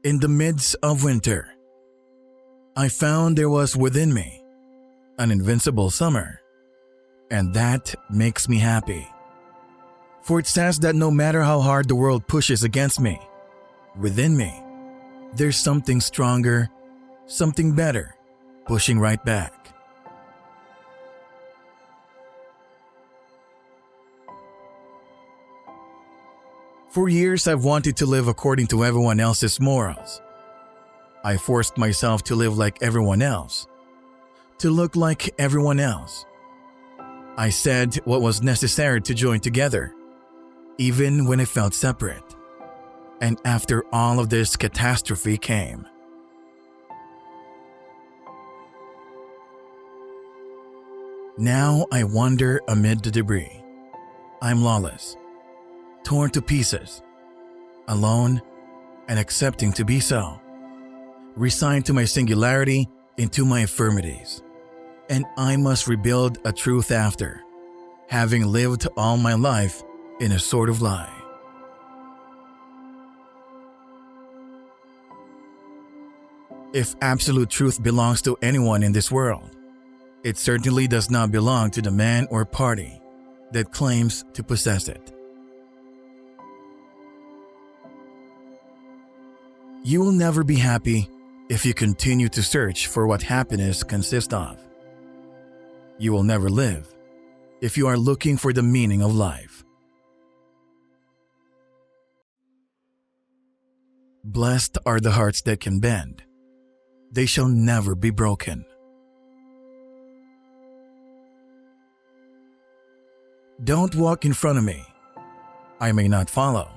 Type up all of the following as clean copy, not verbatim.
In the midst of winter, I found there was within me an invincible summer, and that makes me happy. For it says that no matter how hard the world pushes against me, within me, there's something stronger, something better, pushing right back. For years, I've wanted to live according to everyone else's morals. I forced myself to live like everyone else, to look like everyone else. I said what was necessary to join together, even when I felt separate. And after all of this, catastrophe came. Now I wander amid the debris. I'm lawless, torn to pieces, alone and accepting to be so, resigned to my singularity into my infirmities. And I must rebuild a truth after, having lived all my life in a sort of lie. If absolute truth belongs to anyone in this world, it certainly does not belong to the man or party that claims to possess it. You will never be happy if you continue to search for what happiness consists of. You will never live if you are looking for the meaning of life. Blessed are the hearts that can bend. They shall never be broken. Don't walk in front of me. I may not follow.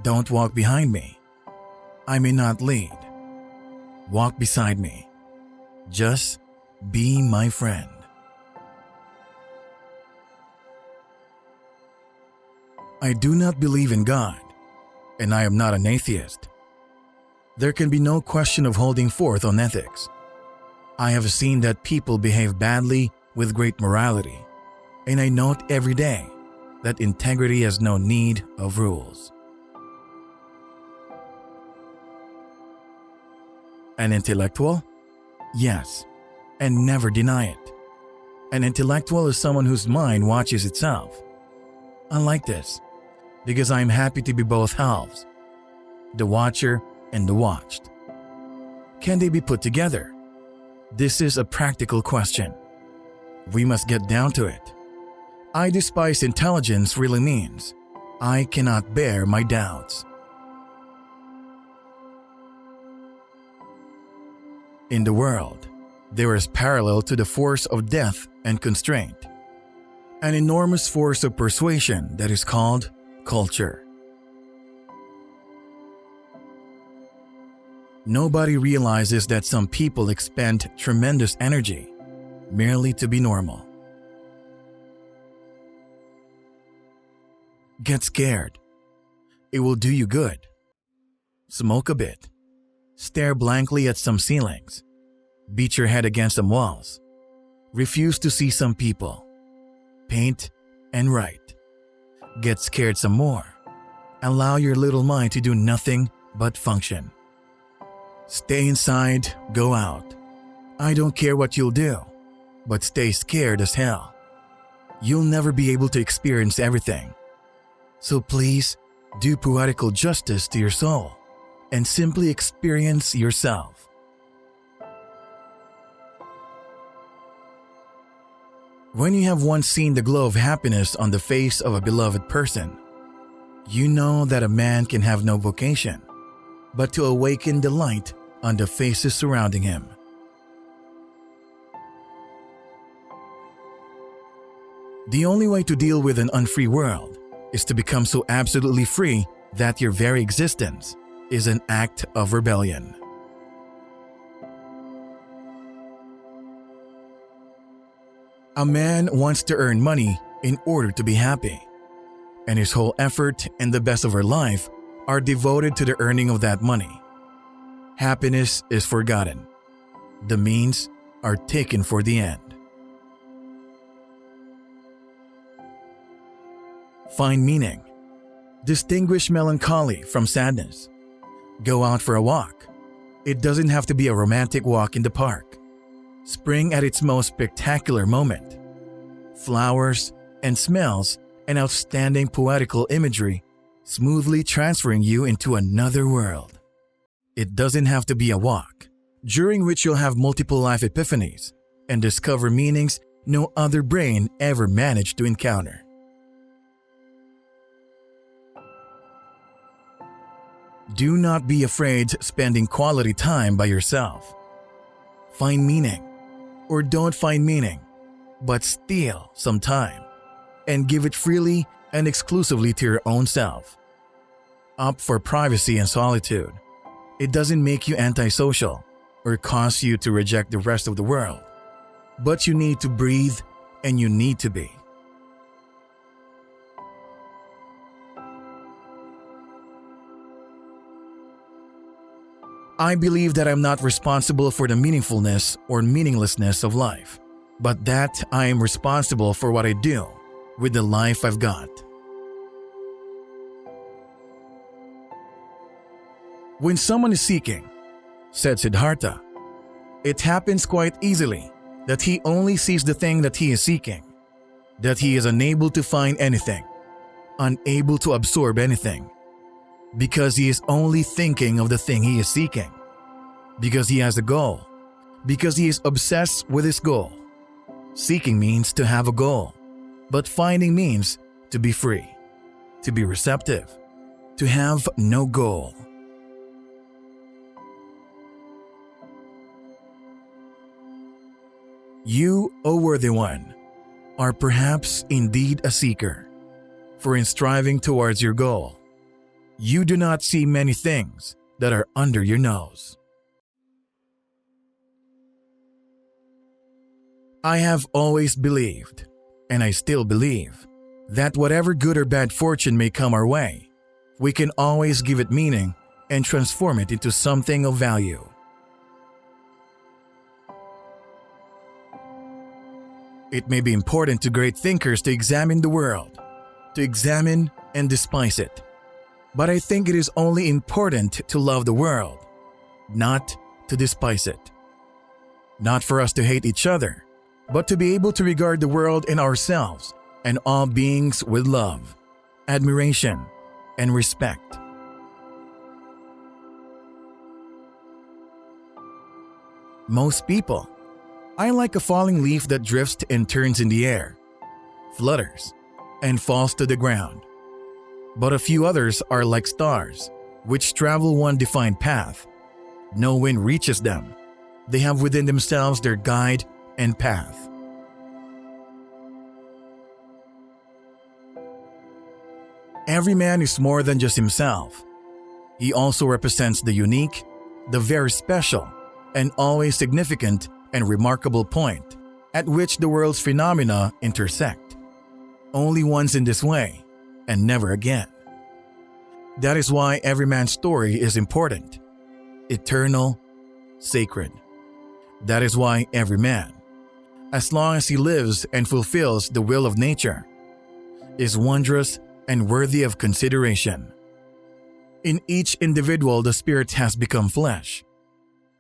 Don't walk behind me. I may not lead. Walk beside me. Just be my friend. I do not believe in God, and I am not an atheist. There can be no question of holding forth on ethics. I have seen that people behave badly with great morality, and I note every day that integrity has no need of rules. An intellectual? Yes, and never deny it. An intellectual is someone whose mind watches itself. I like this because I am happy to be both halves, the watcher and the watched. Can they be put together? This is a practical question. We must get down to it. I despise intelligence really means I cannot bear my doubts. In the world, there is parallel to the force of death and constraint, an enormous force of persuasion that is called culture. Nobody realizes that some people expend tremendous energy merely to be normal. Get scared. It will do you good. Smoke a bit. Stare blankly at some ceilings. Beat your head against some walls. Refuse to see some people. Paint and write. Get scared some more. Allow your little mind to do nothing but function. Stay inside, go out. I don't care what you'll do, but stay scared as hell. You'll never be able to experience everything. So please, do poetical justice to your soul and simply experience yourself. When you have once seen the glow of happiness on the face of a beloved person, you know that a man can have no vocation but to awaken the light on the faces surrounding him. The only way to deal with an unfree world is to become so absolutely free that your very existence is an act of rebellion. A man wants to earn money in order to be happy, and his whole effort and the best of her life are devoted to the earning of that money. Happiness is forgotten. The means are taken for the end. Find meaning. Distinguish melancholy from sadness. Go out for a walk. It doesn't have to be a romantic walk in the park. Spring at its most spectacular moment. Flowers and smells and outstanding poetical imagery smoothly transferring you into another world. It doesn't have to be a walk, during which you'll have multiple life epiphanies and discover meanings no other brain ever managed to encounter. Do not be afraid spending quality time by yourself. Find meaning, or don't find meaning, but steal some time and give it freely and exclusively to your own self. Opt for privacy and solitude. It doesn't make you antisocial or cause you to reject the rest of the world, but you need to breathe and you need to be. I believe that I'm not responsible for the meaningfulness or meaninglessness of life, but that I am responsible for what I do with the life I've got. When someone is seeking, said Siddhartha, it happens quite easily that he only sees the thing that he is seeking, that he is unable to find anything, unable to absorb anything, because he is only thinking of the thing he is seeking, because he has a goal, because he is obsessed with his goal. Seeking means to have a goal, but finding means to be free, to be receptive, to have no goal. You, O worthy one, are perhaps indeed a seeker, for in striving towards your goal, you do not see many things that are under your nose. I have always believed, and I still believe, that whatever good or bad fortune may come our way, we can always give it meaning and transform it into something of value. It may be important to great thinkers to examine the world, to examine and despise it. But I think it is only important to love the world, not to despise it. Not for us to hate each other, but to be able to regard the world and ourselves and all beings with love, admiration, and respect. Most people are like a falling leaf that drifts and turns in the air, flutters, and falls to the ground. But a few others are like stars, which travel one defined path. No wind reaches them. They have within themselves their guide and path. Every man is more than just himself. He also represents the unique, the very special, and always significant and remarkable point at which the world's phenomena intersect. Only once in this way, and never again. That is why every man's story is important, eternal, sacred. That is why every man, as long as he lives and fulfills the will of nature, is wondrous and worthy of consideration. In each individual, the spirit has become flesh.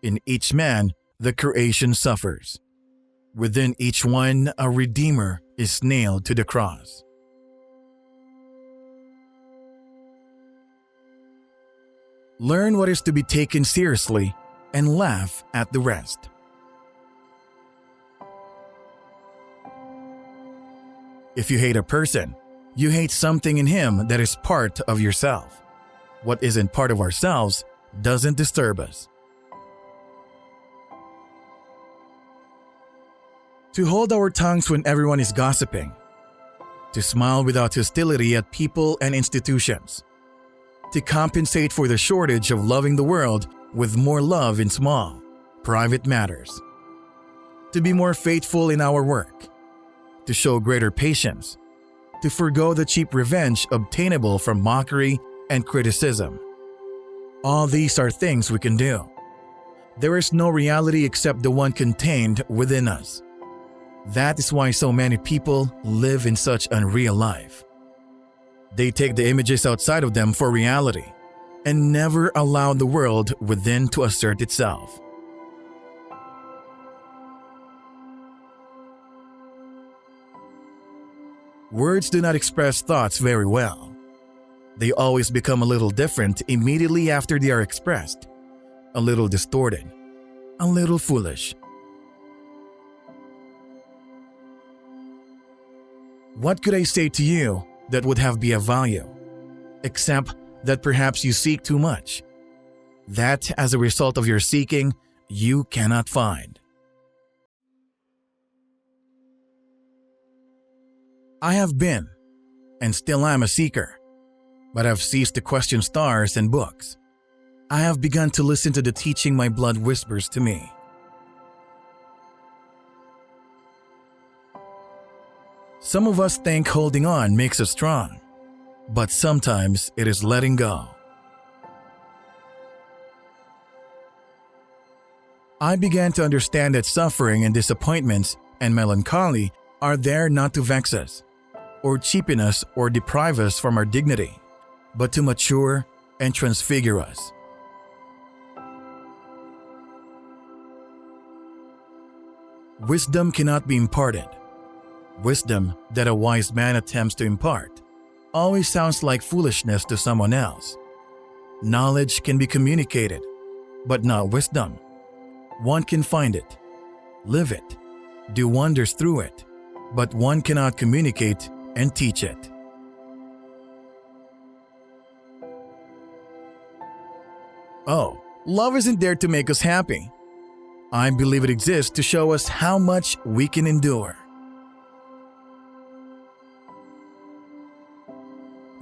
In each man, the creation suffers. Within each one, a redeemer is nailed to the cross. Learn what is to be taken seriously and laugh at the rest. If you hate a person, you hate something in him that is part of yourself. What isn't part of ourselves doesn't disturb us. To hold our tongues when everyone is gossiping. To smile without hostility at people and institutions. To compensate for the shortage of loving the world with more love in small, private matters. To be more faithful in our work. To show greater patience. To forgo the cheap revenge obtainable from mockery and criticism. All these are things we can do. There is no reality except the one contained within us. That is why so many people live in such unreal life. They take the images outside of them for reality, and never allowed the world within to assert itself. Words do not express thoughts very well. They always become a little different immediately after they are expressed, a little distorted, a little foolish. What could I say to you that would have be of value, except that perhaps you seek too much, that as a result of your seeking, you cannot find. I have been, and still am a seeker, but have ceased to question stars and books. I have begun to listen to the teaching my blood whispers to me. Some of us think holding on makes us strong, but sometimes it is letting go. I began to understand that suffering and disappointments and melancholy are there not to vex us, or cheapen us or deprive us from our dignity, but to mature and transfigure us. Wisdom cannot be imparted. Wisdom that a wise man attempts to impart always sounds like foolishness to someone else. Knowledge can be communicated, but not wisdom. One can find it, live it, do wonders through it, but one cannot communicate and teach it. Oh, love isn't there to make us happy. I believe it exists to show us how much we can endure.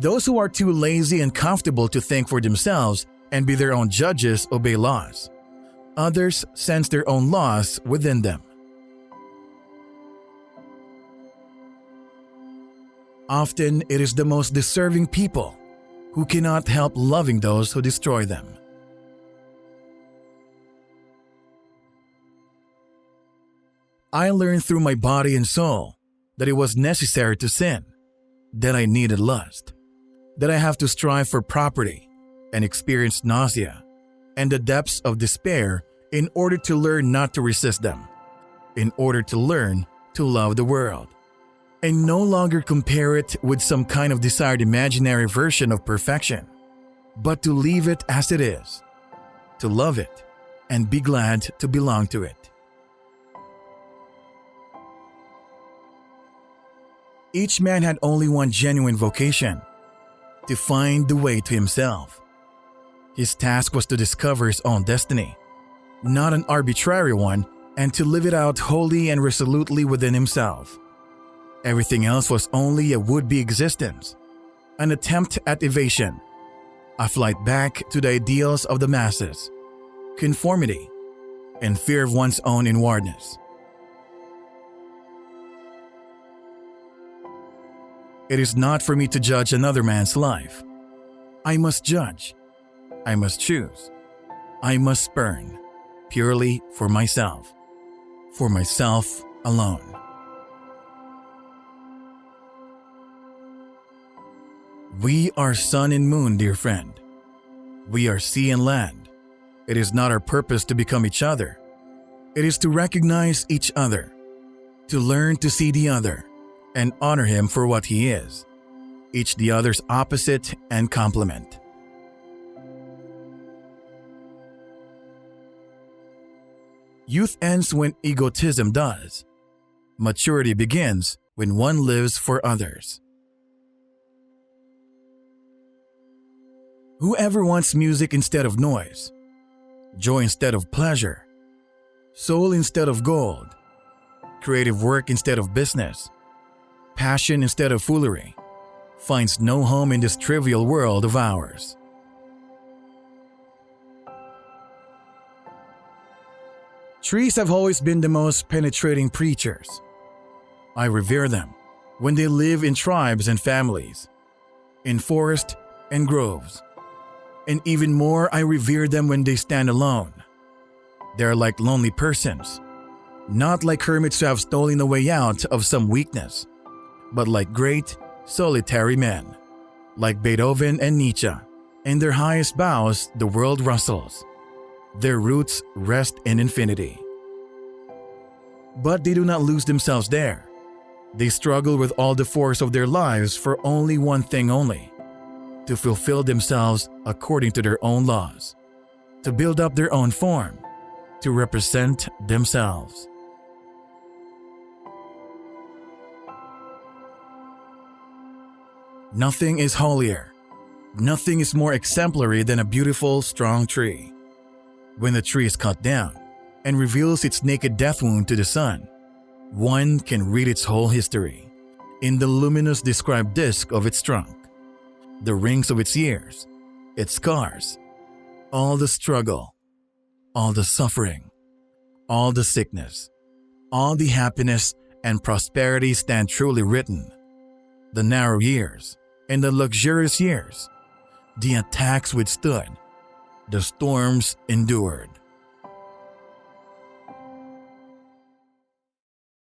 Those who are too lazy and comfortable to think for themselves and be their own judges obey laws. Others sense their own laws within them. Often it is the most deserving people who cannot help loving those who destroy them. I learned through my body and soul that it was necessary to sin, that I needed lust, that I have to strive for property and experience nausea and the depths of despair in order to learn not to resist them, in order to learn to love the world, and no longer compare it with some kind of desired imaginary version of perfection, but to leave it as it is, to love it and be glad to belong to it. Each man had only one genuine vocation, to find the way to himself. His task was to discover his own destiny, not an arbitrary one, and to live it out wholly and resolutely within himself. Everything else was only a would-be existence, an attempt at evasion, a flight back to the ideals of the masses, conformity, and fear of one's own inwardness. It is not for me to judge another man's life. I must judge. I must choose. I must spurn, purely for myself alone. We are sun and moon, dear friend. We are sea and land. It is not our purpose to become each other. It is to recognize each other, to learn to see the other, and honor him for what he is, each the other's opposite and complement. Youth ends when egotism does. Maturity begins when one lives for others. Whoever wants music instead of noise, joy instead of pleasure, soul instead of gold, creative work instead of business, passion instead of foolery, finds no home in this trivial world of ours. Trees have always been the most penetrating preachers. I revere them when they live in tribes and families, in forest and groves. And even more, I revere them when they stand alone. They are like lonely persons, not like hermits who have stolen a way out of some weakness, but like great, solitary men, like Beethoven and Nietzsche, In their highest boughs, the world rustles. Their roots rest in infinity. But they do not lose themselves there. They struggle with all the force of their lives for only one thing only: to fulfill themselves according to their own laws, to build up their own form, to represent themselves. Nothing is holier. Nothing is more exemplary than a beautiful, strong tree. When the tree is cut down and reveals its naked death wound to the sun, one can read its whole history in the luminous described disc of its trunk, the rings of its years, its scars, all the struggle, all the suffering, all the sickness, all the happiness and prosperity stand truly written. The narrow years and the luxurious years, the attacks withstood, the storms endured.